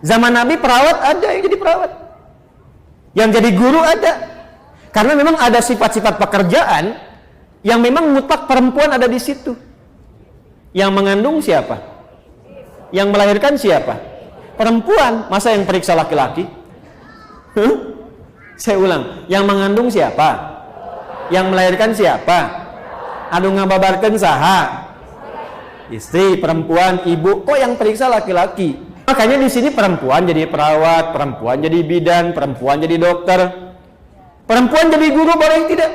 Zaman Nabi perawat ada yang jadi perawat, yang jadi guru ada. Karena memang ada sifat-sifat pekerjaan yang memang mutlak perempuan ada di situ. Yang mengandung siapa? Yang melahirkan siapa? Perempuan. Masa yang periksa laki-laki? Saya ulang, yang mengandung siapa? Yang melahirkan siapa? Anu ngababarkeun saha? Istri, perempuan, ibu. Kok yang periksa laki-laki? Makanya di sini perempuan jadi perawat, perempuan jadi bidan, perempuan jadi dokter, perempuan jadi guru, boleh tidak?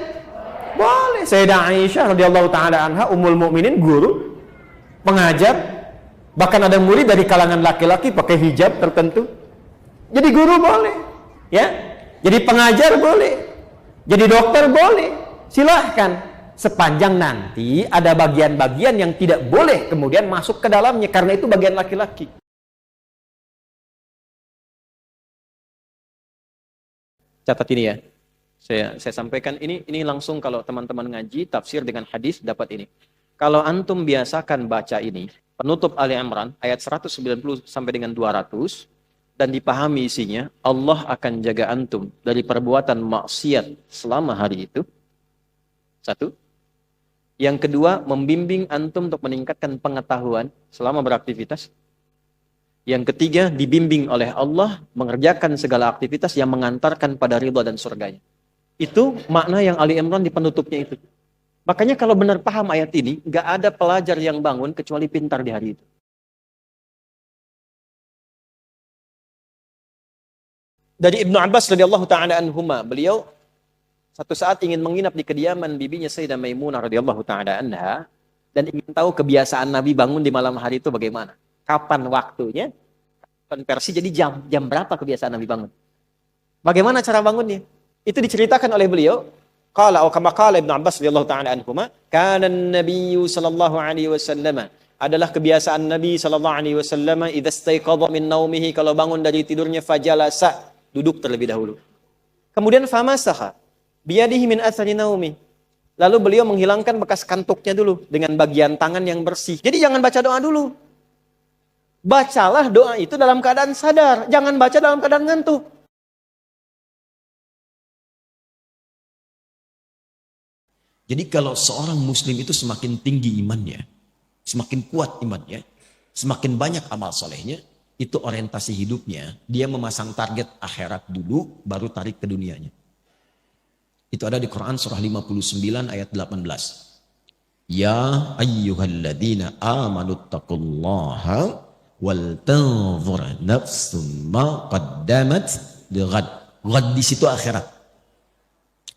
Boleh. Sayyidah Aisyah radhiyallahu taala anha, ummul mukminin, guru, pengajar, bahkan ada murid dari kalangan laki-laki pakai hijab tertentu. Jadi guru boleh, ya. Jadi pengajar boleh, jadi dokter boleh. Silahkan. Sepanjang nanti ada bagian-bagian yang tidak boleh kemudian masuk ke dalamnya, karena itu bagian laki-laki. Catat ini ya. Saya sampaikan ini langsung kalau teman-teman ngaji tafsir dengan hadis dapat ini. Kalau antum biasakan baca ini, penutup Ali Imran ayat 190 sampai dengan 200 dan dipahami isinya, Allah akan jaga antum dari perbuatan maksiat selama hari itu. Satu. Yang kedua, membimbing antum untuk meningkatkan pengetahuan selama beraktivitas. Yang ketiga, dibimbing oleh Allah mengerjakan segala aktivitas yang mengantarkan pada ridha dan surganya. Itu makna yang Ali Imran di penutupnya itu. Makanya kalau benar paham ayat ini, nggak ada pelajar yang bangun kecuali pintar di hari itu. Dari Ibnu Abbas radhiyallahu taala anhuma, beliau satu saat ingin menginap di kediaman bibinya Sayyidah Maimunah radhiyallahu taala anha dan ingin tahu kebiasaan Nabi bangun di malam hari itu bagaimana. Kapan waktunya? Konversi jadi jam berapa kebiasaan Nabi bangun? Bagaimana cara bangunnya? Itu diceritakan oleh beliau. Qala atau kama qala Ibnu Abbas radhiyallahu taala anhuma, kana an-nabiyyu sallallahu alaihi wasallam, adalah kebiasaan Nabi sallallahu alaihi wasallam idza istaiqadha min naumihi, kalau bangun dari tidurnya fajalasa, duduk terlebih dahulu. Kemudian famasaha biyadihi min athari naumi, lalu beliau menghilangkan bekas kantuknya dulu dengan bagian tangan yang bersih. Jadi jangan baca doa dulu. Bacalah doa itu dalam keadaan sadar, jangan baca dalam keadaan ngantuk. Jadi kalau seorang muslim itu semakin tinggi imannya, semakin kuat imannya, semakin banyak amal solehnya, itu orientasi hidupnya, dia memasang target akhirat dulu, baru tarik ke dunianya. Itu ada di Quran surah 59 ayat 18. Ya ayyuhalladzina amanu taqullaha wal tanzur nafsum ma qaddamat lighad. Ghad di situ akhirat.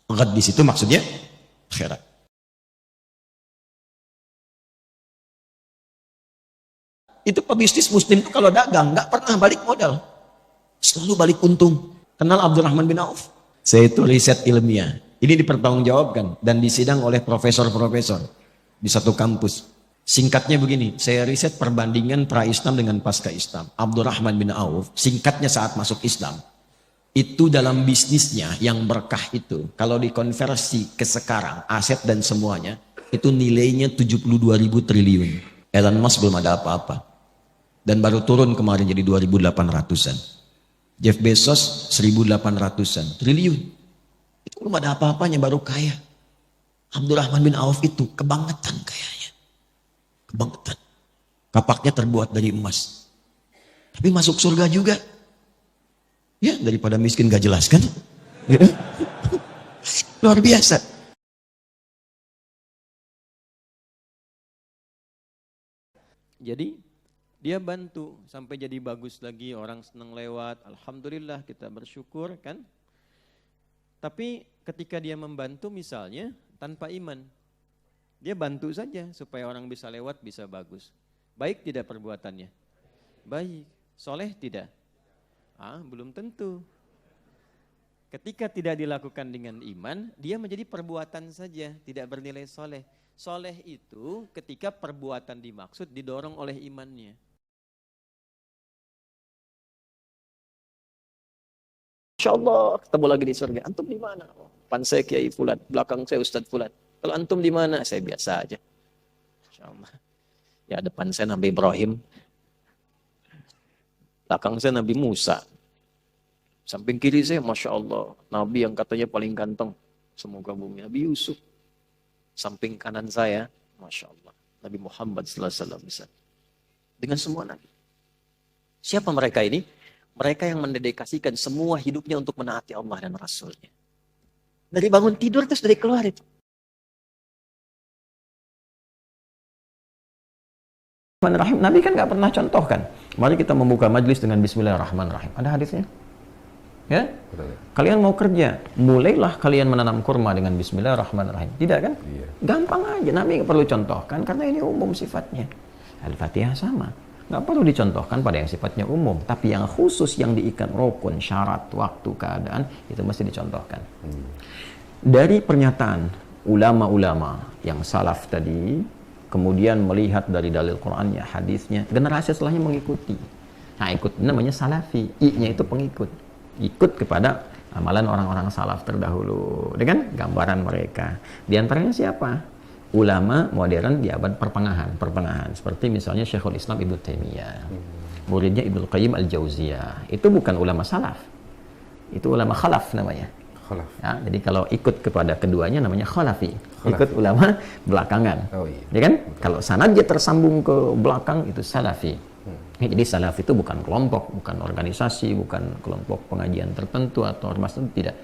Ghad di situ maksudnya akhirat. Itu pebisnis muslim itu kalau dagang nggak pernah balik modal, selalu balik untung. Kenal Abdurrahman bin Auf? Saya itu riset ilmiah. Ini dipertanggungjawabkan dan disidang oleh profesor-profesor di satu kampus. Singkatnya begini, saya riset perbandingan pra-Islam dengan pasca-Islam. Abdurrahman bin Auf, singkatnya saat masuk Islam, itu dalam bisnisnya yang berkah itu, kalau dikonversi ke sekarang, aset dan semuanya, itu nilainya 72.000 triliun. Elon Musk belum ada apa-apa. Dan baru turun kemarin jadi 2.800-an. Jeff Bezos 1.800-an triliun. Itu belum ada apa-apanya, baru kaya. Abdurrahman bin Auf itu kebangetan kayanya. Kebangetan. Kapaknya terbuat dari emas. Tapi masuk surga juga. Ya, daripada miskin gak jelas kan? Luar biasa. Jadi dia bantu sampai jadi bagus lagi, orang senang lewat, alhamdulillah kita bersyukur kan. Tapi ketika dia membantu misalnya tanpa iman, dia bantu saja supaya orang bisa lewat, bisa bagus. Baik tidak perbuatannya? Baik. Soleh tidak? Belum tentu. Ketika tidak dilakukan dengan iman, dia menjadi perbuatan saja, tidak bernilai soleh. Soleh itu ketika perbuatan dimaksud didorong oleh imannya. Insya Allah ketemu lagi di surga. Antum di mana? Depan saya Kiai Fulan, belakang saya Ustadz Fulan. Kalau antum di mana? Saya biasa aja. Insya Allah. Ya depan saya Nabi Ibrahim. Belakang saya Nabi Musa. Samping kiri saya, Masya Allah, Nabi yang katanya paling ganteng. Semoga bumi, Nabi Yusuf. Samping kanan saya, Masya Allah, Nabi Muhammad SAW. Dengan semua Nabi. Siapa mereka ini? Mereka yang mendedikasikan semua hidupnya untuk menaati Allah dan Rasulnya. Dari bangun tidur terus dari keluar itu. Nabi kan nggak pernah contohkan. Mari kita membuka majlis dengan Bismillahirrahmanirrahim. Ada hadisnya? Ya? Kalian mau kerja, mulailah kalian menanam kurma dengan Bismillahirrahmanirrahim. Tidak kan? Iya. Gampang aja. Nabi nggak perlu contohkan karena ini umum sifatnya. Al-Fatihah sama. Nggak perlu dicontohkan pada yang sifatnya umum. Tapi yang khusus yang diikat rukun, syarat, waktu, keadaan, itu mesti dicontohkan. Dari pernyataan ulama-ulama yang salaf tadi, kemudian melihat dari dalil Qur'annya, hadisnya, generasi setelahnya mengikuti. Nah, ikut namanya salafi. I-nya itu pengikut. Ikut kepada amalan orang-orang salaf terdahulu dengan gambaran mereka. Di antaranya siapa? Ulama modern di abad pertengahan seperti misalnya Syekhul Islam Ibnu Taimiyah, muridnya Ibnu Qayyim Al-Jauziyah. Itu bukan ulama salaf, itu ulama khalaf namanya. Ya, jadi kalau ikut kepada keduanya namanya khalafi. Ikut ulama belakangan. Ya kan? Kalau sanadnya tersambung ke belakang itu salafi. Jadi salaf itu bukan kelompok, bukan organisasi, bukan kelompok pengajian tertentu atau ormas tertentu, tidak.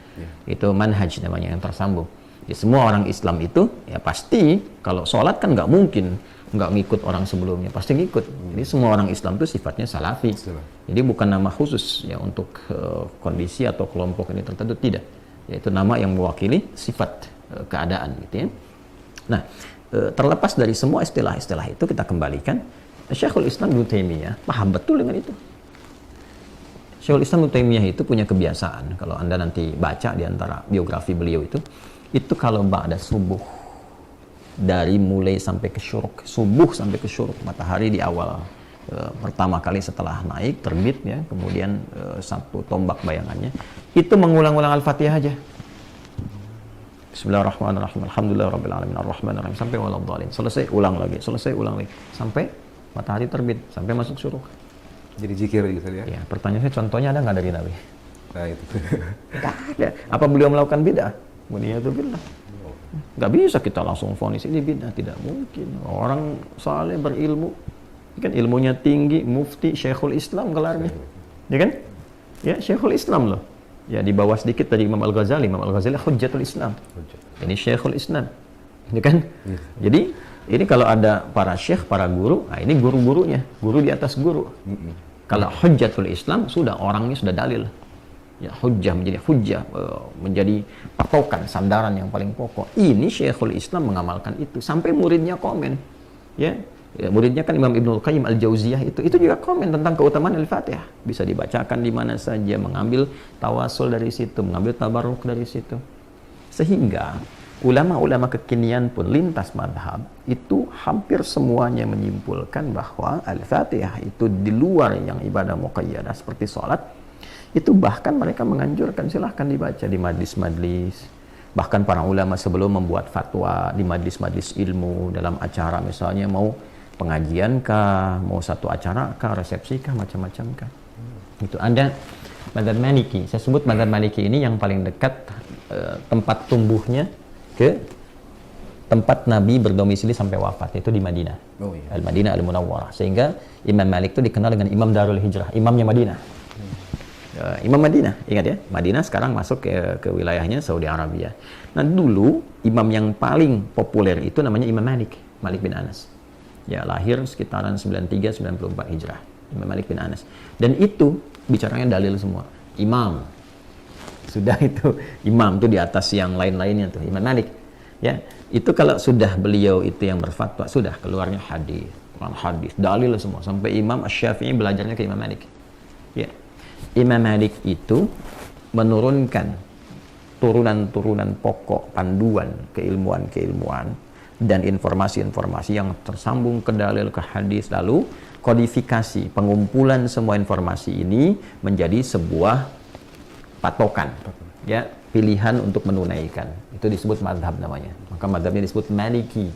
Itu manhaj namanya yang tersambung. Jadi semua orang Islam itu ya pasti kalau sholat kan nggak mungkin nggak ngikut orang sebelumnya, pasti ngikut. Jadi semua orang Islam itu sifatnya salafi. Jadi bukan nama khusus ya untuk kondisi atau kelompok ini tertentu, tidak. Yaitu nama yang mewakili sifat keadaan gitu ya. Nah, terlepas dari semua istilah-istilah itu kita kembalikan Syekhul Islam Ibnu Taimiyah paham betul dengan itu. Syekhul Islam Ibnu Taimiyah itu punya kebiasaan, kalau Anda nanti baca di antara biografi beliau itu kalau ba'da subuh, dari mulai sampai ke syuruk, subuh sampai ke syuruk, matahari di awal pertama kali setelah naik terbit ya, kemudian satu tombak bayangannya, itu mengulang-ulang Al-Fatihah aja. Bismillahirrahmanirrahim. Alhamdulillahirabbil alamin arrahmanirrahim sampai waladhdallin. Selesai ulang lagi, sampai matahari terbit, sampai masuk syuruk. Jadi zikir gitu ya. Ya, pertanyaannya contohnya ada nggak dari Nabi? Nah, itu. Nggak ada. Apa beliau melakukan bid'ah? Waliyadzubillah. Nggak bisa kita langsung vonis ini bid'ah, tidak mungkin. Orang saleh berilmu, kan ilmunya tinggi, mufti, Syekhul Islam gelarnya. Ya kan? Ya, Syekhul Islam loh. Ya, di bawah sedikit dari Imam Al-Ghazali. Imam Al-Ghazali Hujjatul Islam. Ini Syekhul Islam. Ya kan? Jadi ini kalau ada para syekh, para guru, nah ini guru-gurunya, guru di atas guru. Kalau Hujjatul Islam sudah orangnya sudah dalil. Ya, hujjah menjadi patokan, sandaran yang paling pokok. Ini Syekhul Islam mengamalkan itu sampai muridnya komen. Ya, muridnya kan Imam Ibnu Qayyim Al-Jauziyah itu juga komen tentang keutamaan Al-Fatihah. Bisa dibacakan di mana saja, mengambil tawasul dari situ, mengambil tabarruk dari situ. Sehingga ulama-ulama kekinian pun lintas madhab itu hampir semuanya menyimpulkan bahwa Al-Fatihah itu di luar yang ibadah muqayyadah seperti sholat, itu bahkan mereka menganjurkan silahkan dibaca di majlis-majlis. Bahkan para ulama sebelum membuat fatwa di majlis-majlis ilmu, dalam acara misalnya mau pengajian kah, mau satu acara kah, resepsi kah, macam-macam kah. Itu ada Madzhab Maliki. Saya sebut Madzhab Maliki ini yang paling dekat tempat tumbuhnya ke tempat Nabi berdomisili sampai wafat, yaitu di Madinah. Al-Madinah Al-Munawwarah. Sehingga Imam Malik itu dikenal dengan Imam Darul Hijrah, imamnya Madinah. Imam Madinah, ingat ya, Madinah sekarang masuk ke wilayahnya Saudi Arabia. Nah dulu imam yang paling populer itu namanya Imam Malik bin Anas. Ya, lahir sekitaran 93-94 Hijrah, Imam Malik bin Anas. Dan itu bicaranya dalil semua. Imam, sudah itu imam tuh di atas yang lain-lainnya tuh Imam Malik. Ya, itu kalau sudah beliau itu yang berfatwa, sudah keluarnya hadis, dalil semua. Sampai Imam Asy-Syafi'i belajarnya ke Imam Malik. Ya. Imam Malik itu menurunkan turunan-turunan pokok panduan keilmuan-keilmuan dan informasi-informasi yang tersambung ke dalil, ke hadis, lalu kodifikasi, pengumpulan semua informasi ini menjadi sebuah patokan, ya, pilihan untuk menunaikan. Itu disebut madhab namanya. Maka madhabnya disebut Maliki,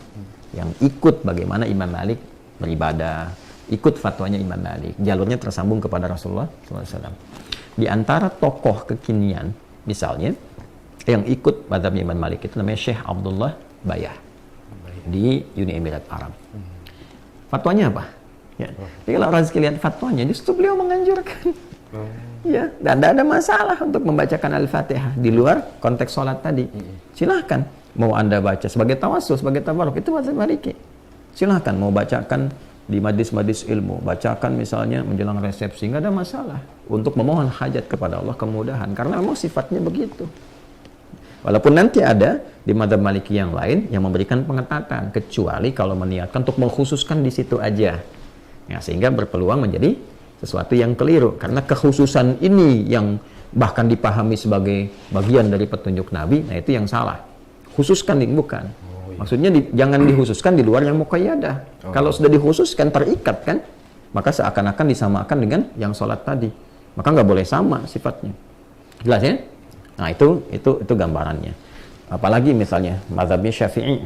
yang ikut bagaimana Imam Malik beribadah, ikut fatwanya Imam Malik. Jalurnya tersambung kepada Rasulullah SAW. Di antara tokoh kekinian, misalnya, yang ikut mazhab Imam Malik itu namanya Syekh Abdullah Bayah di Uni Emirat Arab. Fatwanya apa? Ya. Jadi kalau orang sekalian fatwanya, justru beliau menganjurkan. Ya, dan tidak ada masalah untuk membacakan Al-Fatihah di luar konteks sholat tadi. Silahkan. Mau Anda baca sebagai tawassul, sebagai tabarruk, itu mazhab Maliki. Silahkan mau bacakan di majlis-majlis ilmu, bacakan misalnya menjelang resepsi, nggak ada masalah. Untuk memohon hajat kepada Allah kemudahan, karena memang sifatnya begitu. Walaupun nanti ada di mazhab Maliki yang lain yang memberikan pengetatan, kecuali kalau meniatkan untuk mengkhususkan di situ aja. Ya, sehingga berpeluang menjadi sesuatu yang keliru, karena kekhususan ini yang bahkan dipahami sebagai bagian dari petunjuk Nabi, nah itu yang salah. Khususkan bukan. Maksudnya jangan dikhususkan di luar yang muqayyadah. Kalau sudah dikhususkan terikat kan, maka seakan-akan disamakan dengan yang sholat tadi. Maka nggak boleh sama sifatnya. Jelas ya? Nah itu gambarannya. Apalagi misalnya mazhabnya Syafi'i.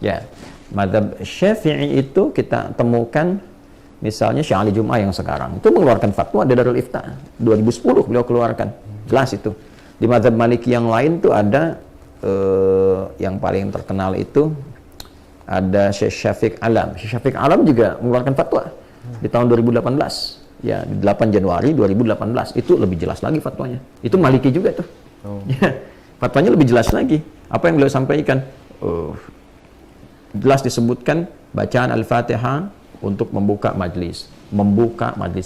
Ya, mazhab Syafi'i itu kita temukan misalnya Syekh Ali Jum'ah yang sekarang itu mengeluarkan fatwa di Darul Ifta 2010 beliau keluarkan. Jelas itu. Di mazhab Maliki yang lain tuh ada yang paling terkenal itu ada Syekh Syafiq Alam. Syekh Syafiq Alam juga mengeluarkan fatwa di tahun 2018. Ya, di 8 Januari 2018 itu lebih jelas lagi fatwanya. Itu Maliki juga tuh. Ya, fatwanya lebih jelas lagi. Apa yang beliau sampaikan? Jelas disebutkan bacaan Al-Fatihah untuk membuka majlis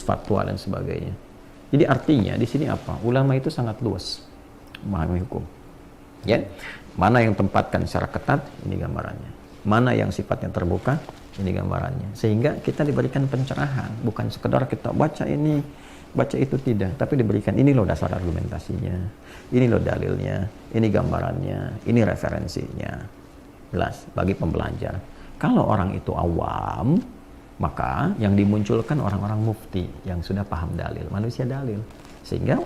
fatwa dan sebagainya. Jadi artinya di sini apa? Ulama itu sangat luas memahami hukum. Ya, mana yang tempatkan secara ketat, ini gambarannya. Mana yang sifatnya terbuka, ini gambarannya. Sehingga kita diberikan pencerahan, bukan sekedar kita baca ini, baca itu, tidak, tapi diberikan ini loh dasar argumentasinya, ini loh dalilnya, ini gambarannya, ini referensinya. Jelas bagi pembelajar. Kalau orang itu awam, maka yang dimunculkan orang-orang mufti yang sudah paham dalil, manusia dalil. Sehingga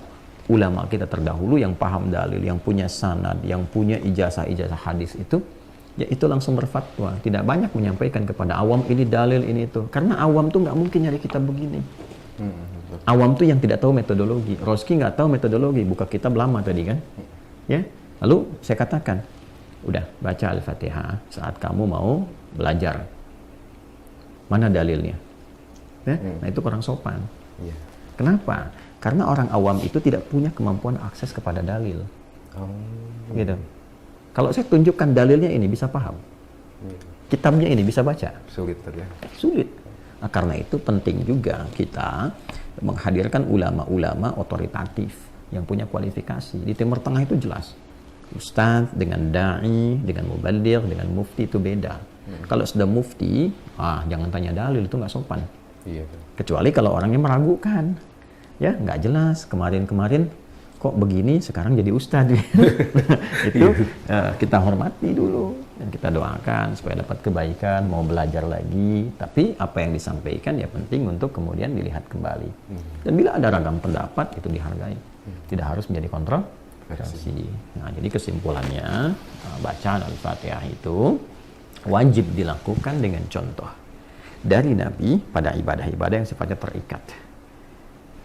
ulama kita terdahulu yang paham dalil, yang punya sanad, yang punya ijazah-ijazah hadis itu, ya itu langsung berfatwa. Tidak banyak menyampaikan kepada awam ini dalil, ini itu. Karena awam tuh nggak mungkin nyari kitab begini. Awam tuh yang tidak tahu metodologi. Roski nggak tahu metodologi, buka kitab lama tadi kan. Ya, lalu saya katakan, udah baca Al-Fatihah saat kamu mau belajar. Mana dalilnya? Ya? Nah itu kurang sopan. Kenapa? Karena orang awam itu tidak punya kemampuan akses kepada dalil. Gitu. Kalau saya tunjukkan dalilnya ini bisa paham. Kitabnya ini bisa baca. Sulit tadi ya. Sulit. Nah, karena itu penting juga kita menghadirkan ulama-ulama otoritatif yang punya kualifikasi. Di Timur Tengah itu jelas. Ustadz dengan da'i, dengan mubaligh, dengan mufti itu beda. Kalau sudah mufti, jangan tanya dalil, itu nggak sopan. Kecuali kalau orangnya meragukan. Ya, nggak jelas. Kemarin-kemarin kok begini, sekarang jadi ustadz. Itu kita hormati dulu dan kita doakan supaya dapat kebaikan, mau belajar lagi. Tapi apa yang disampaikan ya penting untuk kemudian dilihat kembali. Dan bila ada ragam pendapat itu dihargai. Tidak harus menjadi kontroversi. Nah, jadi kesimpulannya bacaan Al-Fatihah itu wajib dilakukan dengan contoh dari Nabi pada ibadah-ibadah yang sifatnya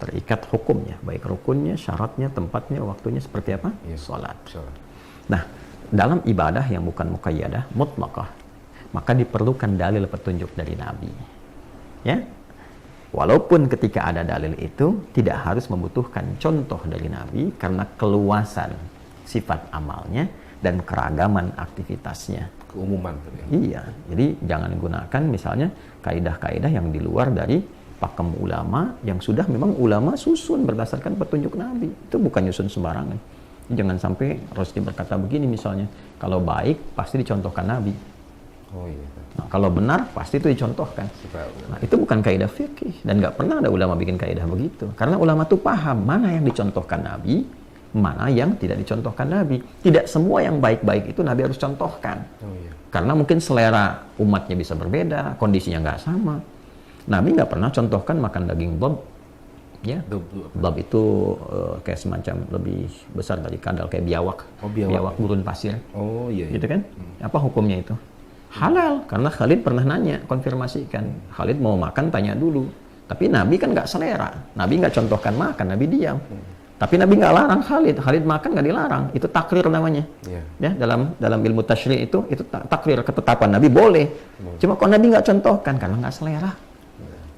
terikat hukumnya, baik rukunnya, syaratnya, tempatnya, waktunya seperti apa? Salat. Nah, dalam ibadah yang bukan muqayyadah, mutlaqah, maka diperlukan dalil petunjuk dari Nabi. Ya, walaupun ketika ada dalil itu tidak harus membutuhkan contoh dari Nabi karena keluasan sifat amalnya dan keragaman aktivitasnya. Keumuman. Iya, jadi jangan gunakan misalnya kaidah-kaidah yang di luar dari pakem ulama yang sudah memang ulama susun berdasarkan petunjuk Nabi. Itu bukan nyusun sembarangan. Jangan sampai Rosti berkata begini misalnya, kalau baik pasti dicontohkan Nabi. Nah, kalau benar pasti itu dicontohkan. Nah, itu bukan kaidah fikih dan nggak pernah ada ulama bikin kaidah begitu. Karena ulama tuh paham mana yang dicontohkan Nabi, mana yang tidak dicontohkan Nabi. Tidak semua yang baik-baik itu Nabi harus contohkan. Karena mungkin selera umatnya bisa berbeda, kondisinya nggak sama. Nabi nggak pernah contohkan makan daging dob, ya. Dob itu kayak semacam lebih besar dari kadal, kayak biawak, biawak gurun pasir, gitu kan? Apa hukumnya itu? Halal, karena Khalid pernah nanya, konfirmasikan. Khalid mau makan, tanya dulu. Tapi Nabi kan nggak selera. Nabi nggak contohkan makan, Nabi diam. Tapi Nabi nggak larang Khalid. Khalid makan nggak dilarang. Itu takrir namanya. Ya, dalam ilmu tasyri' itu takrir, ketetapan Nabi boleh. Cuma kok Nabi nggak contohkan karena nggak selera.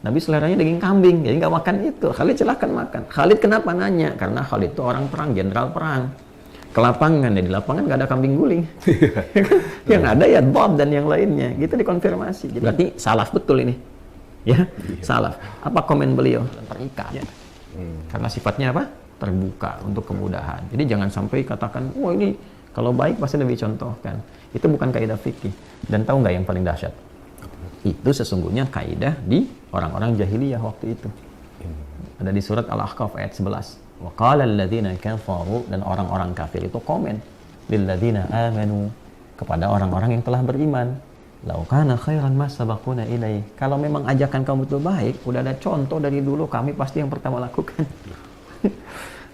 Nabi seleranya daging kambing, jadi nggak makan itu. Khalid silahkan makan. Khalid kenapa nanya? Karena Khalid itu orang perang, jenderal perang. Ke lapangan, ya di lapangan nggak ada kambing guling. Yang ada ya Bob dan yang lainnya. Gitu dikonfirmasi. Jadi berarti salaf betul ini. Ya, salaf. Apa komen beliau? Terikat. Ya. Karena sifatnya apa? Terbuka untuk kemudahan. Jadi jangan sampai katakan, wah ini kalau baik pasti Nabi contohkan. Itu bukan kaidah fikih. Dan tahu nggak yang paling dahsyat? Itu sesungguhnya kaidah di orang-orang jahiliyah waktu itu. Ada di surat Al-Ahqaf ayat 11. Wa qala alladziina kafaru, dan orang-orang kafir itu komen lil ladziina amanu, kepada orang-orang yang telah beriman. Lau kana khairan ma sabaquna ilai. Kalau memang ajakan kamu itu baik, udah ada contoh dari dulu, kami pasti yang pertama lakukan.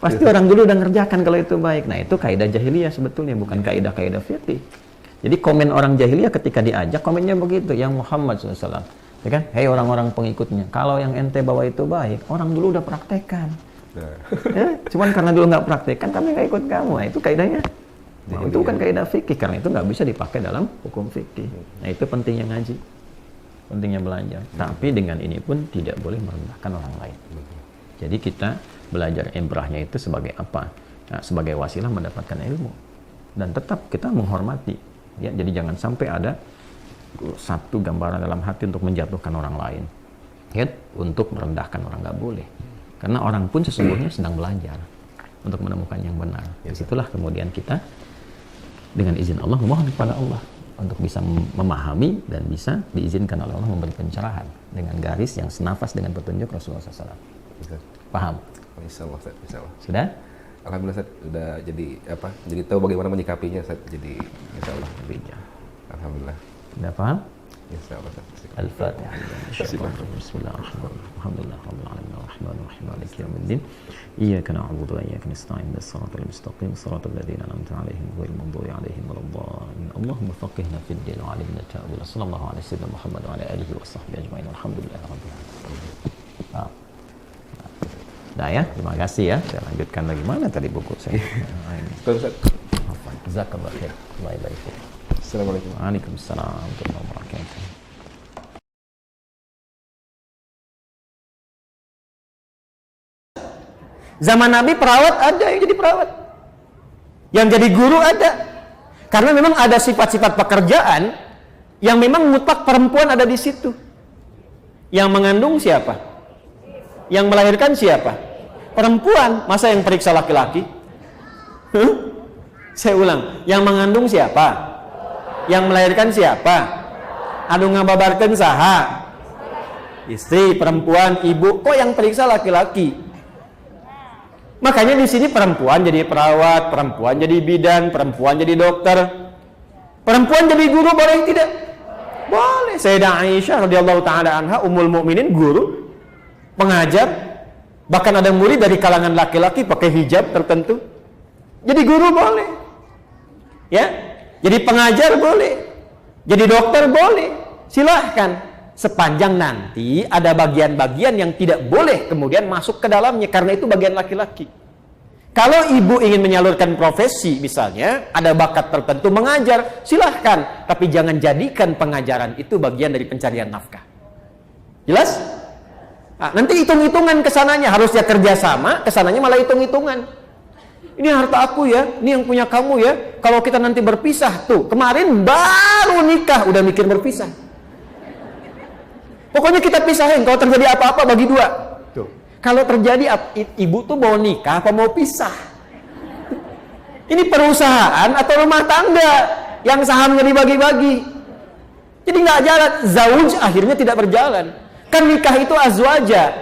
Pasti orang dulu udah ngerjakan kalau itu baik. Nah, itu kaidah jahiliyah sebetulnya, bukan kaidah-kaidah fikih. Jadi komen orang jahiliyah ketika diajak, komennya begitu, yang Muhammad SAW. Ya kan? Hei orang-orang pengikutnya, kalau yang ente bawa itu baik, orang dulu udah praktekkan. Ya, cuman karena dulu nggak praktekkan, kami nggak ikut kamu. Nah, itu kaidahnya. Nah, itu bukan kaidah fikih, karena itu nggak bisa dipakai dalam hukum fikih. Nah, itu pentingnya ngaji, pentingnya belajar. Tapi dengan ini pun tidak boleh merendahkan orang lain. Jadi kita belajar ibrahnya itu sebagai apa? Nah, sebagai wasilah mendapatkan ilmu. Dan tetap kita menghormati. Ya, jadi jangan sampai ada satu gambaran dalam hati untuk menjatuhkan orang lain. Ya, untuk merendahkan orang nggak boleh. Karena orang pun sesungguhnya sedang belajar untuk menemukan yang benar. Disitulah kemudian kita dengan izin Allah memohon kepada Allah untuk bisa memahami dan bisa diizinkan oleh Allah memberi pencerahan dengan garis yang senafas dengan petunjuk Rasulullah SAW. Paham? Insyaallah, Ustaz. Insyaallah. Sudah? Alhamdulillah, Ustaz. Udah jadi apa? Jadi tahu bagaimana menyikapinya, Ustaz. Jadi insyaallah. Alhamdulillah. Sudah paham? Insyaallah, Ustaz. Al-Fatihah. Bismillahirrahmanirrahim. Alhamdulillahirabbil alamin arrahmanir rahim maliki yaumiddin. Iyyaka na'budu wa iyyaka nasta'in ihdinas siratal mustaqim siratal ladzina an'amta 'alaihim ghairil maghdubi 'alaihim waladdallin. Allahumma faqihna fid din wa 'allimna ta'wil. Sallallahu alaihi wasallam Muhammad wa ala alihi wa sahbihi ajma'in. Alhamdulillahirabbil alamin. Nah ya, terima kasih ya. Saya lanjutkan lagi. Mana tadi buku saya? Ustaz. Jazakallah khair. Baik. Assalamualaikum. Waalaikumsalam warahmatullahi wabarakatuh. Zaman Nabi perawat ada yang jadi perawat, yang jadi guru ada, karena memang ada sifat-sifat pekerjaan yang memang mutlak perempuan ada di situ. Yang mengandung siapa? Yang melahirkan siapa? Perempuan. Masa yang periksa laki-laki? Saya ulang, yang mengandung siapa? Yang melahirkan siapa? Anu ngababarkeun saha? Istri, perempuan, ibu. Kok yang periksa laki-laki? Makanya di sini perempuan jadi perawat, perempuan jadi bidan, perempuan jadi dokter, perempuan jadi guru, boleh tidak? Boleh. Sayyidah Aisyah radhiyallahu taala anha, ummul mukminin, guru, pengajar, bahkan ada murid dari kalangan laki-laki pakai hijab tertentu. Jadi guru boleh. Ya, jadi pengajar boleh. Jadi dokter boleh. Silahkan. Sepanjang nanti ada bagian-bagian yang tidak boleh kemudian masuk ke dalamnya, karena itu bagian laki-laki. Kalau ibu ingin menyalurkan profesi misalnya, ada bakat tertentu mengajar, silahkan. Tapi jangan jadikan pengajaran itu bagian dari pencarian nafkah. Jelas? Nah, nanti hitung-hitungan kesananya, harusnya kerjasama, kesananya malah hitung-hitungan. Ini harta aku ya, ini yang punya kamu ya. Kalau kita nanti berpisah, tuh kemarin baru nikah udah mikir berpisah. Pokoknya kita pisahin, kalau terjadi apa-apa bagi dua. Tuh. Kalau terjadi ibu tuh mau nikah apa mau pisah? Ini perusahaan atau rumah tangga yang sahamnya dibagi-bagi. Jadi nggak jalan, zauj akhirnya tidak berjalan. Kan nikah itu azwaja.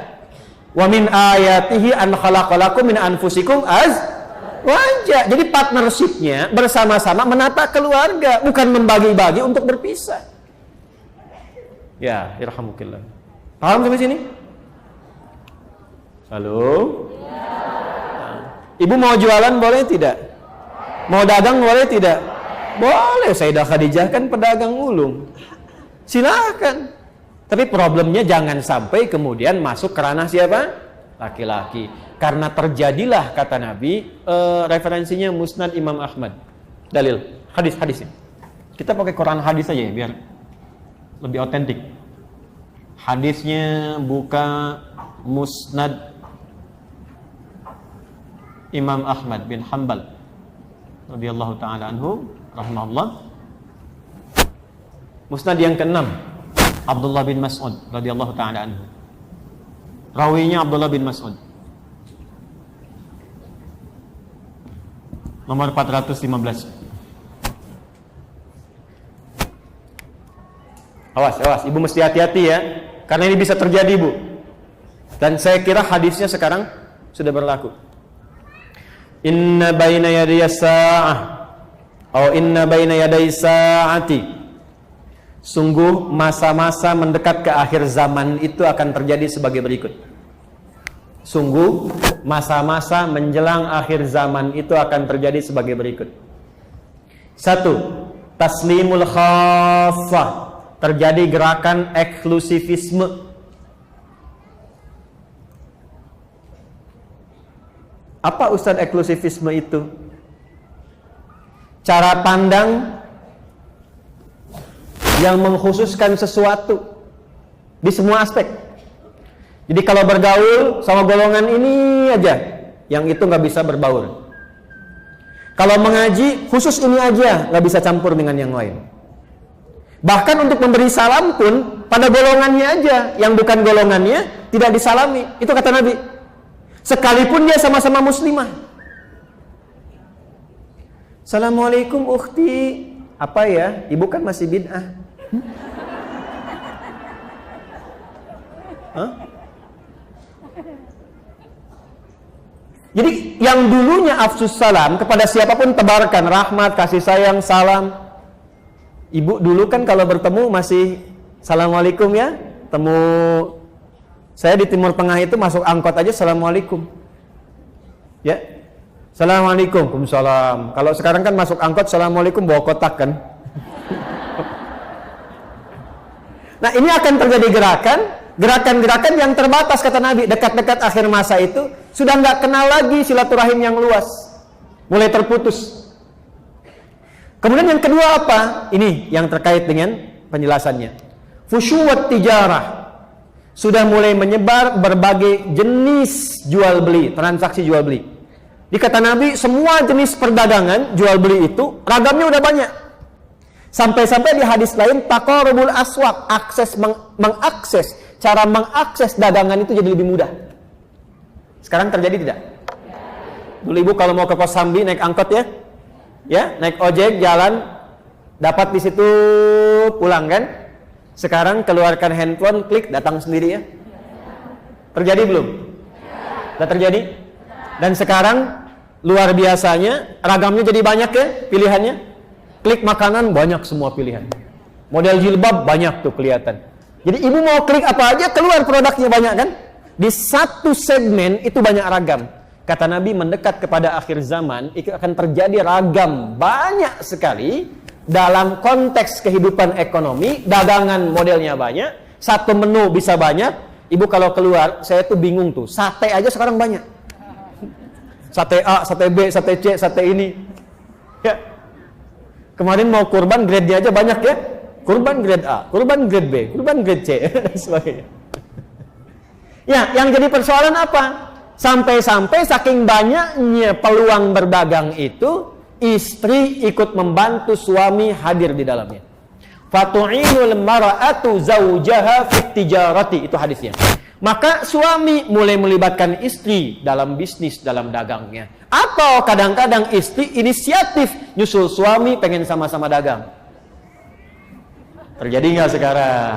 Wa min ayatihi an khalaqalakum min anfusikum azwaja. Jadi partnershipnya bersama-sama menata keluarga, bukan membagi-bagi untuk berpisah. Ya, irhamukillah. Paham sampai sini? Halo? Ya. Ibu mau jualan boleh tidak? Mau dagang boleh tidak? Boleh, Sayyidah Khadijah kan pedagang ulung. Silakan. Tapi problemnya jangan sampai kemudian masuk ke ranah siapa? Laki-laki. Karena terjadilah kata Nabi, referensinya Musnad Imam Ahmad. Dalil, hadisnya. Kita pakai Quran hadis aja ya biar lebih otentik. Hadisnya buka Musnad Imam Ahmad bin Hanbal radhiyallahu taala anhu rahimahullah. Musnad yang ke-6 Abdullah bin Mas'ud radhiyallahu taala anhu. Rawinya Abdullah bin Mas'ud. Nomor 415. Awas, Ibu mesti hati-hati ya. Karena ini bisa terjadi, Bu. Dan saya kira hadisnya sekarang sudah berlaku. Inna baina yaday sa'ah atau inna baina yaday sa'ati. Sungguh masa-masa mendekat ke akhir zaman itu akan terjadi sebagai berikut. Sungguh masa-masa menjelang akhir zaman itu akan terjadi sebagai berikut. 1. Taslimul khassah. Terjadi gerakan eksklusivisme. Apa Ustaz eksklusivisme itu? Cara pandang yang mengkhususkan sesuatu di semua aspek. Jadi kalau bergaul sama golongan ini aja, yang itu nggak bisa berbaur. Kalau mengaji khusus ini aja, nggak bisa campur dengan yang lain. Bahkan untuk memberi salam pun pada golongannya aja, yang bukan golongannya tidak disalami. Itu kata Nabi. Sekalipun dia sama-sama muslimah. Assalamualaikum ukhti. Apa ya? Ibu kan masih bid'ah. Hah? Jadi yang dulunya afsus salam kepada siapapun tebarkan rahmat, kasih sayang, salam. Ibu dulu kan kalau bertemu masih Assalamualaikum ya. Temu saya di Timur Tengah itu masuk angkot aja Assalamualaikum. Ya. Assalamualaikum. Waalaikumsalam. Kalau sekarang kan masuk angkot Assalamualaikum bawa kotak kan. Nah, ini akan terjadi gerakan yang terbatas kata Nabi. Dekat-dekat akhir masa itu sudah nggak kenal lagi silaturahim yang luas. Mulai terputus. Kemudian yang kedua apa? Ini yang terkait dengan penjelasannya. Fusyuwat tijarah. Sudah mulai menyebar berbagai jenis jual beli, transaksi jual beli. Di kata Nabi, semua jenis perdagangan jual beli itu ragamnya udah banyak. Sampai-sampai di hadis lain taqarrubul aswaq, mengakses, cara mengakses dagangan itu jadi lebih mudah. Sekarang terjadi tidak? Dulu Ibu kalau mau ke Kosambi naik angkot ya. Ya, naik ojek jalan dapat di situ pulang kan? Sekarang keluarkan handphone, klik datang sendiri ya. Terjadi belum? Sudah terjadi? Dan sekarang luar biasanya ragamnya jadi banyak ya pilihannya. Klik makanan banyak semua pilihan. Model jilbab banyak tuh kelihatan. Jadi ibu mau klik apa aja keluar produknya banyak kan? Di satu segmen itu banyak ragam. Kata Nabi mendekat kepada akhir zaman itu akan terjadi ragam banyak sekali dalam konteks kehidupan ekonomi, dagangan modelnya banyak, satu menu bisa banyak. Ibu kalau keluar, saya tuh bingung tuh, sate aja sekarang banyak. Sate A, sate B, sate C, sate ini. Ya. Kemarin mau kurban grade-nya aja banyak ya. Kurban grade A, kurban grade B, kurban grade C dan sebagainya. Ya, yang jadi persoalan apa? Sampai-sampai saking banyaknya peluang berdagang itu, istri ikut membantu suami hadir di dalamnya. Fatu'inul mara'atu zawjaha fit tijarati, itu hadisnya. Maka suami mulai melibatkan istri dalam bisnis, dalam dagangnya. Atau kadang-kadang istri inisiatif nyusul suami pengen sama-sama dagang. Terjadi nggak sekarang?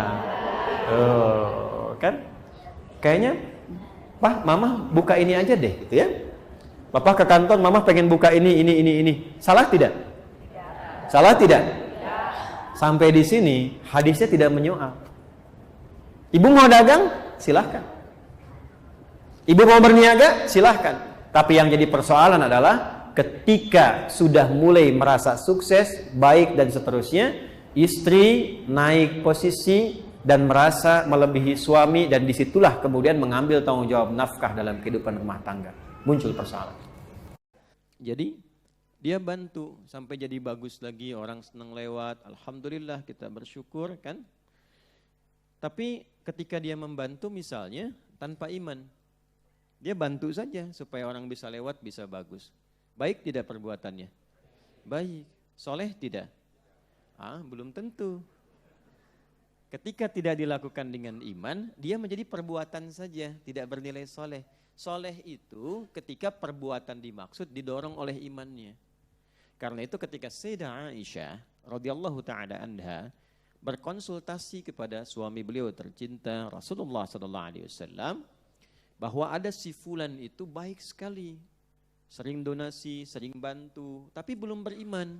Kan? Kayaknya Pak, Mama buka ini aja deh, gitu ya. Bapak ke kantor, Mama pengen buka ini. Salah tidak? Salah tidak? Sampai di sini hadisnya tidak menyoal. Ibu mau dagang, silahkan. Ibu mau berniaga, silahkan. Tapi yang jadi persoalan adalah ketika sudah mulai merasa sukses, baik dan seterusnya, istri naik posisi dan merasa melebihi suami, dan disitulah kemudian mengambil tanggung jawab nafkah dalam kehidupan rumah tangga. Muncul persoalan. Jadi dia bantu sampai jadi bagus lagi, orang senang lewat, alhamdulillah kita bersyukur kan. Tapi ketika dia membantu misalnya tanpa iman, dia bantu saja supaya orang bisa lewat, bisa bagus. Baik tidak perbuatannya? Baik. Soleh tidak? Belum tentu. Ketika tidak dilakukan dengan iman, dia menjadi perbuatan saja, tidak bernilai soleh. Soleh itu ketika perbuatan dimaksud didorong oleh imannya. Karena itu ketika Sayyidah Aisyah radhiyallahu ta'ala anha berkonsultasi kepada suami beliau tercinta Rasulullah SAW, bahwa ada si fulan itu baik sekali, sering donasi, sering bantu, tapi belum beriman.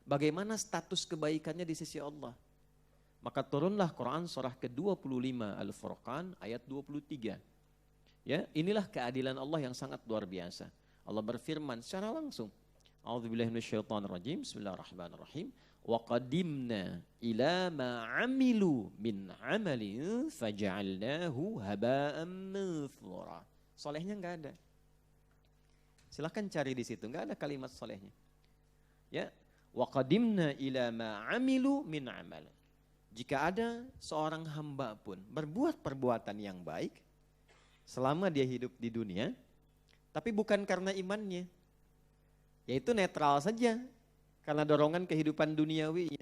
Bagaimana status kebaikannya di sisi Allah? Maka turunlah Quran surah ke-25 Al-Furqan ayat 23. Ya, inilah keadilan Allah yang sangat luar biasa. Allah berfirman secara langsung. A'udzubillahi minasyaitonirrajim. Bismillahirrahmanirrahim. Wa qadimna ila ma 'amilu min 'amalin faj'alnahu haba'an manthura. Solehnya enggak ada. Silakan cari di situ, enggak ada kalimat solehnya. Ya, wa qadimna ila ma 'amilu min 'amal. Jika ada seorang hamba pun berbuat perbuatan yang baik selama dia hidup di dunia, tapi bukan karena imannya, yaitu netral saja, karena dorongan kehidupan duniawi.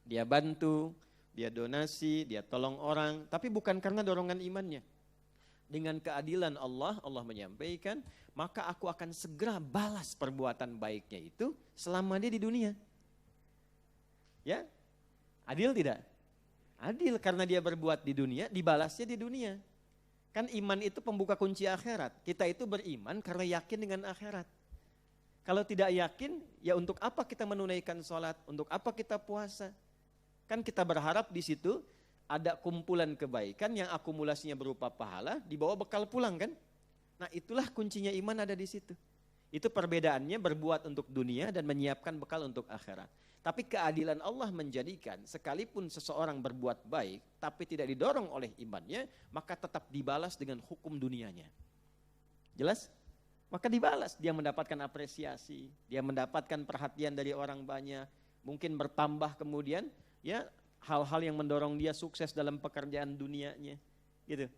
Dia bantu, dia donasi, dia tolong orang, tapi bukan karena dorongan imannya. Dengan keadilan Allah, Allah menyampaikan, maka aku akan segera balas perbuatan baiknya itu selama dia di dunia. Ya, adil tidak? Adil, karena dia berbuat di dunia, dibalasnya di dunia. Kan iman itu pembuka kunci akhirat. Kita itu beriman karena yakin dengan akhirat. Kalau tidak yakin, ya untuk apa kita menunaikan sholat? Untuk apa kita puasa? Kan kita berharap di situ ada kumpulan kebaikan yang akumulasinya berupa pahala, dibawa bekal pulang kan? Nah itulah kuncinya iman ada di situ. Itu perbedaannya berbuat untuk dunia dan menyiapkan bekal untuk akhirat. Tapi keadilan Allah menjadikan sekalipun seseorang berbuat baik, tapi tidak didorong oleh imannya, maka tetap dibalas dengan hukum dunianya. Jelas? Maka dibalas, dia mendapatkan apresiasi, dia mendapatkan perhatian dari orang banyak, mungkin bertambah kemudian ya hal-hal yang mendorong dia sukses dalam pekerjaan dunianya, gitu.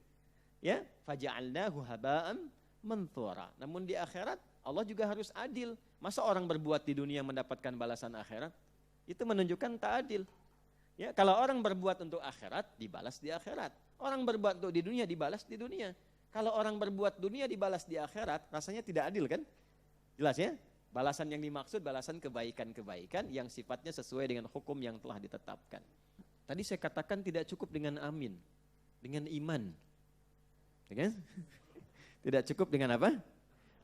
Ya, faja'alnahu haba'an manthura. Namun di akhirat Allah juga harus adil. Masa orang berbuat di dunia mendapatkan balasan akhirat? Itu menunjukkan tak adil. Ya, kalau orang berbuat untuk akhirat dibalas di akhirat. Orang berbuat untuk di dunia dibalas di dunia. Kalau orang berbuat dunia dibalas di akhirat, rasanya tidak adil kan? Jelas ya? Balasan yang dimaksud balasan kebaikan-kebaikan yang sifatnya sesuai dengan hukum yang telah ditetapkan. Tadi saya katakan tidak cukup dengan amin, dengan iman. Ya kan? Tidak cukup dengan apa?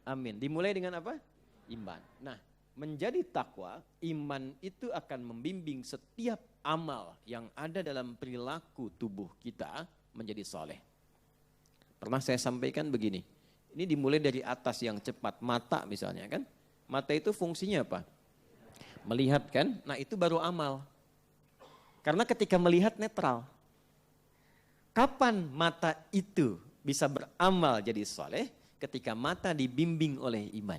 Amin. Dimulai dengan apa? Iman. Nah, menjadi takwa, iman itu akan membimbing setiap amal yang ada dalam perilaku tubuh kita menjadi soleh. Pernah saya sampaikan begini, ini dimulai dari atas yang cepat, mata misalnya kan. Mata itu fungsinya apa? Melihat kan, nah itu baru amal. Karena ketika melihat netral. Kapan mata itu bisa beramal jadi soleh? Ketika mata dibimbing oleh iman.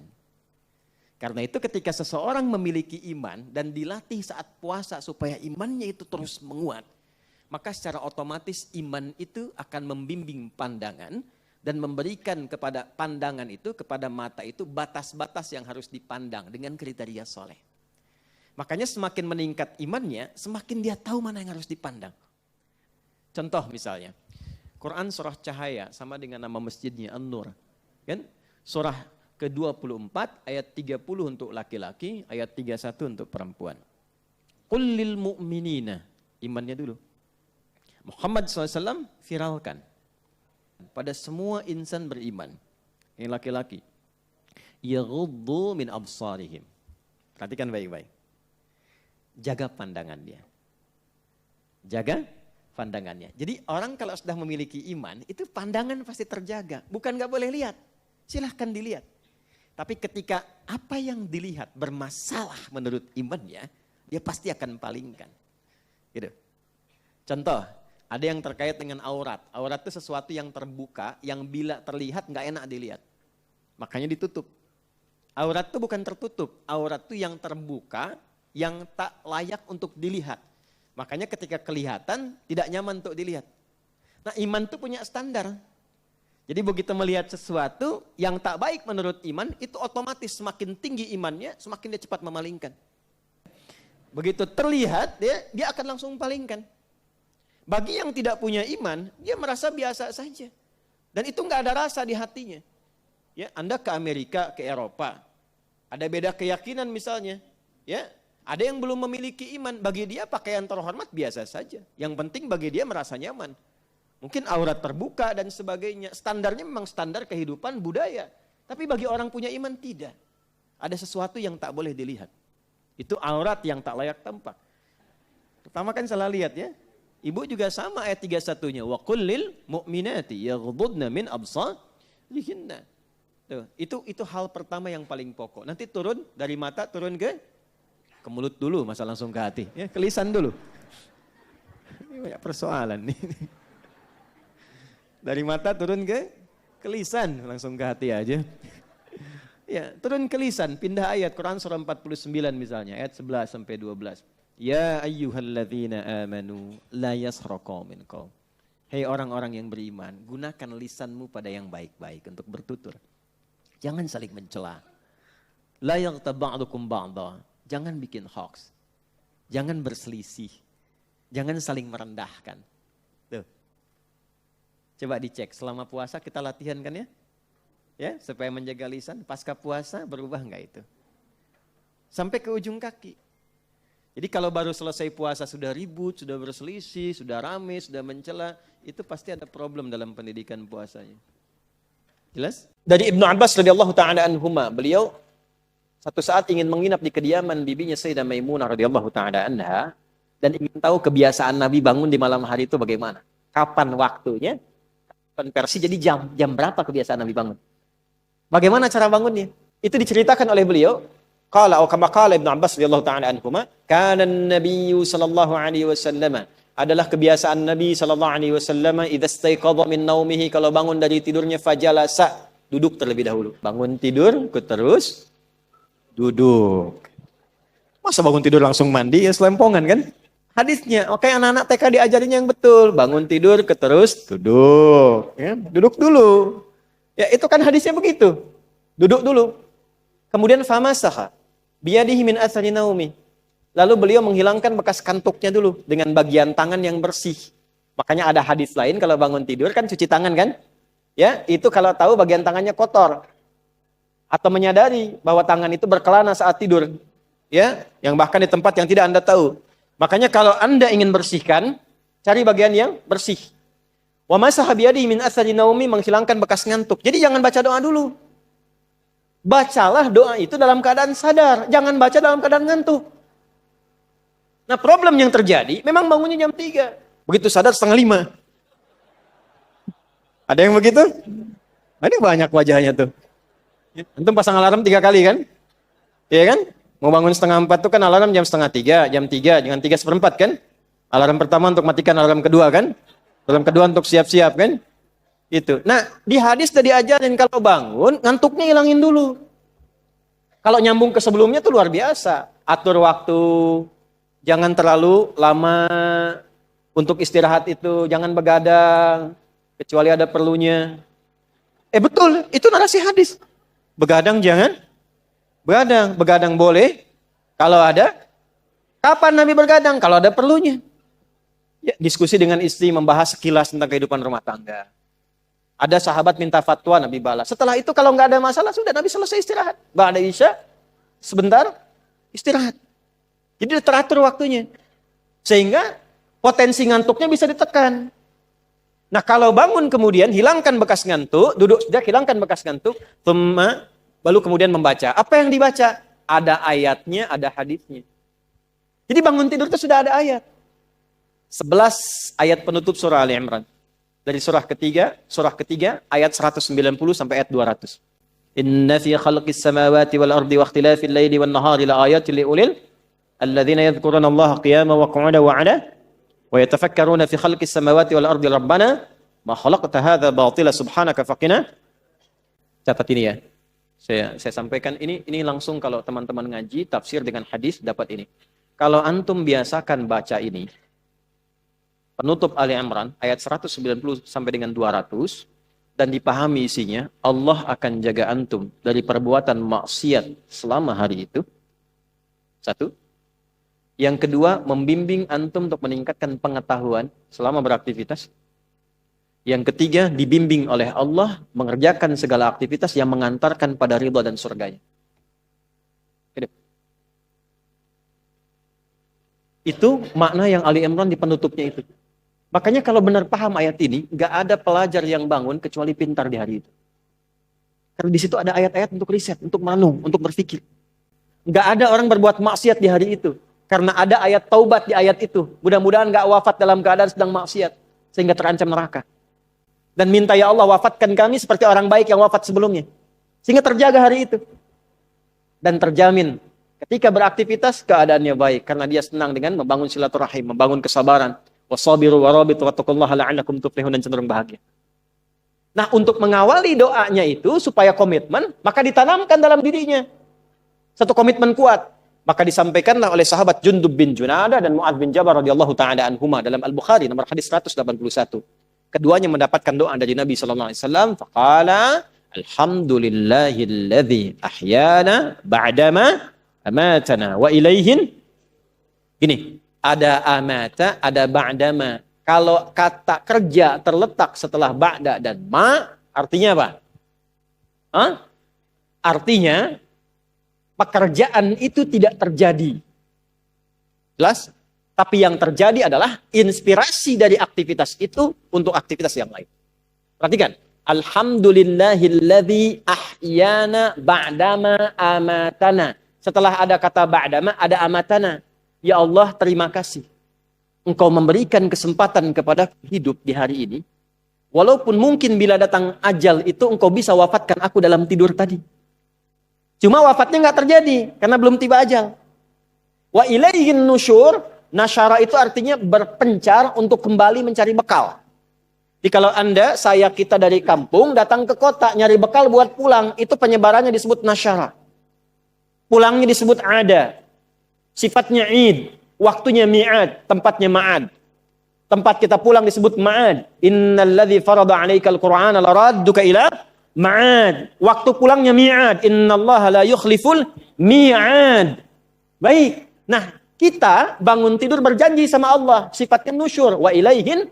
Karena itu ketika seseorang memiliki iman dan dilatih saat puasa supaya imannya itu terus menguat, maka secara otomatis iman itu akan membimbing pandangan dan memberikan kepada pandangan itu, kepada mata itu batas-batas yang harus dipandang dengan kriteria soleh. Makanya semakin meningkat imannya, semakin dia tahu mana yang harus dipandang. Contoh misalnya, Quran surah Cahaya sama dengan nama masjidnya An-Nur. Kan? Surah ke-24 ayat 30 untuk laki-laki, ayat 31 untuk perempuan. Qul lil mu'minina, imannya dulu. Muhammad SAW viralkan pada semua insan beriman, yang laki-laki. Yaghuddu min absarihim. Perhatikan baik-baik. Jaga pandangan dia. Jaga pandangannya. Jadi orang kalau sudah memiliki iman, itu pandangan pasti terjaga. Bukan gak boleh lihat. Silahkan dilihat. Tapi ketika apa yang dilihat bermasalah menurut imannya, dia pasti akan palingkan. Gitu. Contoh, ada yang terkait dengan aurat. Aurat itu sesuatu yang terbuka, yang bila terlihat nggak enak dilihat. Makanya ditutup. Aurat itu bukan tertutup, aurat itu yang terbuka, yang tak layak untuk dilihat. Makanya ketika kelihatan, tidak nyaman untuk dilihat. Nah, iman itu punya standar. Jadi begitu melihat sesuatu yang tak baik menurut iman, itu otomatis semakin tinggi imannya, semakin dia cepat memalingkan. Begitu terlihat, dia akan langsung palingkan. Bagi yang tidak punya iman, dia merasa biasa saja. Dan itu nggak ada rasa di hatinya. Ya, Anda ke Amerika, ke Eropa, ada beda keyakinan misalnya. Ya, ada yang belum memiliki iman, bagi dia pakaian terhormat biasa saja. Yang penting bagi dia merasa nyaman. Mungkin aurat terbuka dan sebagainya. Standarnya memang standar kehidupan budaya. Tapi bagi orang punya iman tidak. Ada sesuatu yang tak boleh dilihat. Itu aurat yang tak layak tampak. Pertama kan salah lihat ya. Ibu juga sama ayat 31-nya. Wa kullil mu'minati yaghdudna min absarihinna. Itu hal pertama yang paling pokok. Nanti turun dari mata turun ke mulut dulu, masa langsung ke hati. Ya, ke lisan dulu. Ini banyak persoalan nih. Dari mata turun ke lisan, langsung ke hati aja. Ya, turun ke lisan, pindah ayat Quran surah 49 misalnya, ayat 11 sampai 12. Ya ayyuhalladzina amanu la yasraqa minkum. Hei orang-orang yang beriman, gunakan lisanmu pada yang baik-baik untuk bertutur. Jangan saling mencela. La yaghtab ba'dukum ba'dha. Jangan bikin hoax. Jangan berselisih. Jangan saling merendahkan. Tuh. Coba dicek, selama puasa kita latihan kan ya? Ya, supaya menjaga lisan, pasca puasa berubah enggak itu? Sampai ke ujung kaki. Jadi kalau baru selesai puasa sudah ribut, sudah berselisih, sudah rame, sudah mencela, itu pasti ada problem dalam pendidikan puasanya. Jelas? Dari Ibnu Abbas radhiyallahu taala anhuma, beliau satu saat ingin menginap di kediaman bibinya Sayyidah Maimunah radhiyallahu taala anha dan ingin tahu kebiasaan Nabi bangun di malam hari itu bagaimana. Kapan waktunya? Konversi jadi jam berapa kebiasaan Nabi bangun. Bagaimana cara bangunnya? Itu diceritakan oleh beliau. Qala kama qala Ibnu Abbas radhiyallahu taala anhuma, kana an-nabiy sallallahu alaihi wasallam, adalah kebiasaan Nabi sallallahu alaihi wasallam idza istaiqadha min naumihi, kalau bangun dari tidurnya fajalasa, duduk terlebih dahulu. Bangun tidur, terus duduk. Masa bangun tidur langsung mandi ya selempongan kan? Hadisnya, oke anak-anak TK diajarin yang betul. Bangun tidur, terus duduk. Ya, duduk dulu. Ya itu kan hadisnya begitu. Duduk dulu. Kemudian famasaha biyadihi min athari naumi. Lalu beliau menghilangkan bekas kantuknya dulu dengan bagian tangan yang bersih. Makanya ada hadis lain kalau bangun tidur kan cuci tangan kan? Ya, itu kalau tahu bagian tangannya kotor. Atau menyadari bahwa tangan itu berkelana saat tidur. Ya, yang bahkan di tempat yang tidak Anda tahu. Makanya kalau Anda ingin bersihkan, cari bagian yang bersih. Wa masaha biyadihi min athari naumi, menghilangkan bekas ngantuk. Jadi jangan baca doa dulu. Bacalah doa itu dalam keadaan sadar, jangan baca dalam keadaan ngantuk. Nah, problem yang terjadi memang bangunnya jam 3. Begitu sadar 4:30. Ada yang begitu? Nah, ini banyak wajahnya tuh. Antum pasang alarm 3 kali kan? Iya kan? Mau bangun 3:30 tuh kan alarm jam 2:30, jam 3, jangan 3:15 kan? Alarm pertama untuk matikan, alarm kedua kan? Alarm kedua untuk siap-siap kan? Itu. Nah, di hadis tadi diajarin kalau bangun, ngantuknya hilangin dulu. Kalau nyambung ke sebelumnya tuh luar biasa. Atur waktu, jangan terlalu lama untuk istirahat itu, jangan begadang, kecuali ada perlunya. Betul, itu narasi hadis. Begadang jangan. Begadang boleh kalau ada. Kapan Nabi bergadang? Kalau ada perlunya. Ya, diskusi dengan istri membahas sekilas tentang kehidupan rumah tangga. Ada sahabat minta fatwa, Nabi balas. Setelah itu kalau nggak ada masalah, sudah Nabi selesai istirahat. Ba'da isya, sebentar istirahat. Jadi teratur waktunya. Sehingga potensi ngantuknya bisa ditekan. Nah kalau bangun kemudian hilangkan bekas ngantuk, duduk sejak hilangkan bekas ngantuk, balu kemudian membaca. Apa yang dibaca? Ada ayatnya, ada hadisnya. Jadi bangun tidur itu sudah ada ayat. 11 ayat penutup surah Ali Imran. Dari surah ketiga ayat 190 sampai ayat 200. Inna fi khalqis samawati wal ardi wa ikhtilafil laili wan nahari la ayatin li ulil alladzina yadhkuruna Allah qiyaman wa qu'udan wa 'ala wa yatafakkaruna fi khalqis samawati wal ardi rabbana ma khalaqta hadza batila subhanaka faqina. Catat ini ya. Saya sampaikan ini langsung kalau teman-teman ngaji tafsir dengan hadis dapat ini. Kalau antum biasakan baca ini penutup Ali Imran ayat 190 sampai dengan 200 dan dipahami isinya, Allah akan jaga antum dari perbuatan maksiat selama hari itu. Satu. Yang kedua, membimbing antum untuk meningkatkan pengetahuan selama beraktivitas. Yang ketiga, dibimbing oleh Allah mengerjakan segala aktivitas yang mengantarkan pada ridha dan surganya. Itu makna yang Ali Imran di penutupnya itu. Makanya kalau benar paham ayat ini, nggak ada pelajar yang bangun kecuali pintar di hari itu. Karena di situ ada ayat-ayat untuk riset, untuk merenung, untuk berpikir. Nggak ada orang berbuat maksiat di hari itu. Karena ada ayat taubat di ayat itu. Mudah-mudahan nggak wafat dalam keadaan sedang maksiat. Sehingga terancam neraka. Dan minta ya Allah wafatkan kami seperti orang baik yang wafat sebelumnya. Sehingga terjaga hari itu. Dan terjamin ketika beraktivitas keadaannya baik. Karena dia senang dengan membangun silaturahim, membangun kesabaran. Wasabiru warabitu wattaqullaha la'allakum tuflihun, dan cenderung bahagia. Nah, untuk mengawali doanya itu supaya komitmen, maka ditanamkan dalam dirinya satu komitmen kuat. Maka disampaikanlah oleh sahabat Jundub bin Junadah dan Mu'adz bin Jabal radhiyallahu ta'ala anhuma dalam Al-Bukhari nomor hadis 181. Keduanya mendapatkan doa dari Nabi sallallahu alaihi wasallam, faqala alhamdulillahilladzi ahyana ba'dama amatana wa ilaihin. Gini, ada amata, ada ba'dama. Kalau kata kerja terletak setelah ba'da dan ma, artinya apa? Artinya, pekerjaan itu tidak terjadi. Jelas? Tapi yang terjadi adalah inspirasi dari aktivitas itu untuk aktivitas yang lain. Perhatikan. Alhamdulillahilladzi ahyana ba'dama amatana. Setelah ada kata ba'dama, ada amatana. Ya Allah, terima kasih. Engkau memberikan kesempatan kepada hidup di hari ini. Walaupun mungkin bila datang ajal itu engkau bisa wafatkan aku dalam tidur tadi. Cuma wafatnya nggak terjadi karena belum tiba ajal. Wa ilaihin nusyur, nasyara itu artinya berpencar untuk kembali mencari bekal. Jadi kalau kita dari kampung datang ke kota nyari bekal buat pulang, itu penyebarannya disebut nasyara. Pulangnya disebut ada. Sifatnya id, waktunya mi'ad, tempatnya ma'ad. Tempat kita pulang disebut ma'ad. Innalladzi farada 'alaikal Qur'ana laradduka ila ma'ad. Waktu pulangnya mi'ad. Innallaha la yukhliful mi'ad. Baik. Nah, kita bangun tidur berjanji sama Allah, sifatnya nusyur. Wa ilaihin,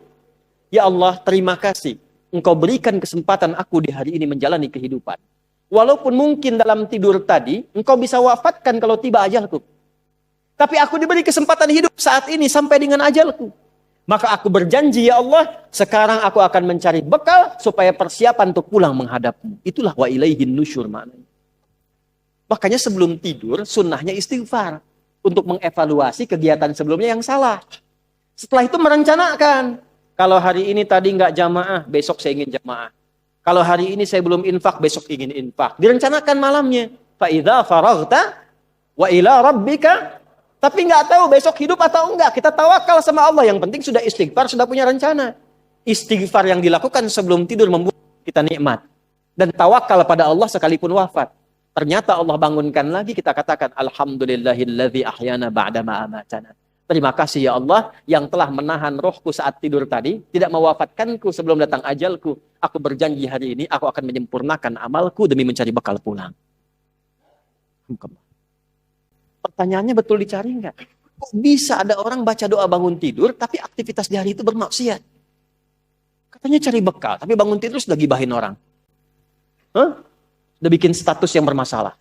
ya Allah, terima kasih. Engkau berikan kesempatan aku di hari ini menjalani kehidupan. Walaupun mungkin dalam tidur tadi, engkau bisa wafatkan kalau tiba ajalku. Tapi aku diberi kesempatan hidup saat ini sampai dengan ajalku. Maka aku berjanji ya Allah, sekarang aku akan mencari bekal supaya persiapan untuk pulang menghadapmu. Itulah wa ilaihin nusyur maknanya. Makanya sebelum tidur, sunnahnya istighfar. Untuk mengevaluasi kegiatan sebelumnya yang salah. Setelah itu merencanakan. Kalau hari ini tadi nggak jamaah, besok saya ingin jamaah. Kalau hari ini saya belum infak, besok ingin infak. Direncanakan malamnya. Fa idza faraghta wa ila rabbika. Tapi nggak tahu besok hidup atau enggak. Kita tawakal sama Allah. Yang penting sudah istighfar, sudah punya rencana. Istighfar yang dilakukan sebelum tidur membuat kita nikmat. Dan tawakal pada Allah sekalipun wafat. Ternyata Allah bangunkan lagi, kita katakan alhamdulillahilladzi ahyana ba'dama amatana. Terima kasih ya Allah yang telah menahan rohku saat tidur tadi, tidak mewafatkanku sebelum datang ajalku. Aku berjanji hari ini aku akan menyempurnakan amalku demi mencari bekal pulang. Pertanyaannya betul dicari enggak? Kok bisa ada orang baca doa bangun tidur tapi aktivitas di hari itu bermaksiat? Katanya cari bekal, tapi bangun tidur sudah gibahin orang. Udah bikin status yang bermasalah.